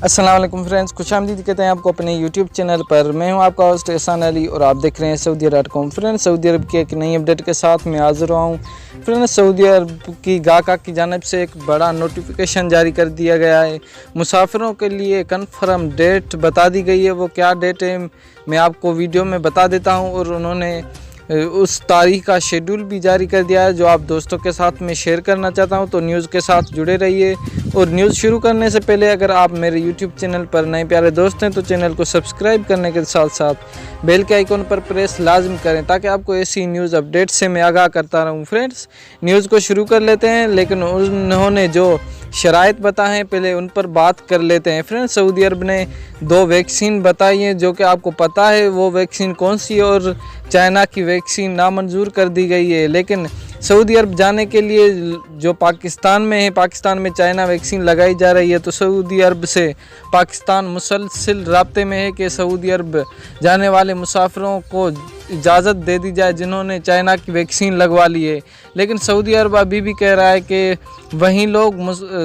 अस्सलाम वालेकुम फ्रेंड्स, खुशामदीद कहते हैं आपको अपने यूट्यूब चैनल पर। मैं हूं आपका होस्ट एहसान अली और आप देख रहे हैं सऊदीया.com। फ्रेंड्स, सऊदी अरब की एक नई अपडेट के साथ मैं हाज़िर हुआ हूं। फ्रेंड्स, सऊदी अरब की गाका की जानिब से एक बड़ा नोटिफिकेशन जारी कर दिया गया है। मुसाफिरों के लिए कन्फर्म डेट बता दी गई है। वो क्या डेट है मैं आपको वीडियो में बता देता हूँ, और उन्होंने उस तारीख का शेड्यूल भी जारी कर दिया है जो आप दोस्तों के साथ में शेयर करना चाहता हूं। तो न्यूज़ के साथ जुड़े रहिए। और न्यूज़ शुरू करने से पहले अगर आप मेरे यूट्यूब चैनल पर नए प्यारे दोस्त हैं तो चैनल को सब्सक्राइब करने के साथ साथ बेल के आइकन पर प्रेस लाजम करें ताकि आपको ऐसी न्यूज़ अपडेट से मैं आगाह करता रहूं। फ्रेंड्स, न्यूज़ को शुरू कर लेते हैं, लेकिन उन्होंने जो शराइत बताए हैं पहले उन पर बात कर लेते हैं। फ्रेंड्स, सऊदी अरब ने 2 वैक्सीन बताई हैं जो कि आपको पता है वो वैक्सीन कौन सी है, और चाइना की वैक्सीन नामंजूर कर दी गई है। लेकिन सऊदी अरब जाने के लिए जो पाकिस्तान में है, पाकिस्तान में चाइना वैक्सीन लगाई जा रही है, तो सऊदी अरब से पाकिस्तान मुसलसिल राब्ते में है कि सऊदी अरब जाने वाले मुसाफिरों को इजाज़त दे दी जाए जिन्होंने चाइना की वैक्सीन लगवा ली है। लेकिन सऊदी अरब अभी भी कह रहा है कि वहीं लोग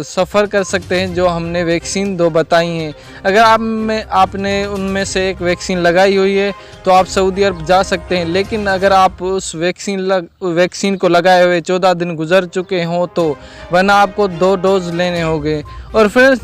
सफ़र कर सकते हैं जो हमने वैक्सीन 2 बताई हैं। अगर आपने उनमें से एक वैक्सीन लगाई हुई है तो आप सऊदी अरब जा सकते हैं, लेकिन अगर आप उस वैक्सीन को लगाए हुए 14 दिन गुजर चुके हों तो वरना आपको 2 डोज लेने होंगे। और फ्रेंड्स,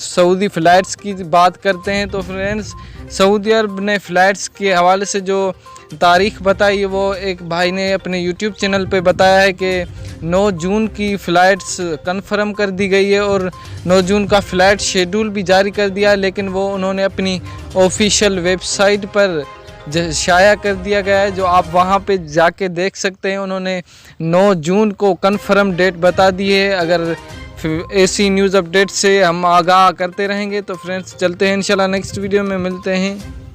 सऊदी फ़्लाइट्स की बात करते हैं तो फ्रेंड्स, सऊदी अरब ने फ़्लाइट्स के हवाले से जो तारीख बताई है वो एक भाई ने अपने यूट्यूब चैनल पे बताया है कि 9 जून की फ़्लाइट्स कंफर्म कर दी गई है, और 9 जून का फ़्लाइट शेड्यूल भी जारी कर दिया है। लेकिन वो उन्होंने अपनी ऑफिशियल वेबसाइट पर शाया कर दिया गया है, जो आप वहां पे जाके देख सकते हैं। उन्होंने 9 जून को कंफर्म डेट बता दी है। अगर ऐसी न्यूज़ अपडेट से हम आगाह करते रहेंगे तो फ्रेंड्स चलते हैं, इंशाल्लाह नेक्स्ट वीडियो में मिलते हैं।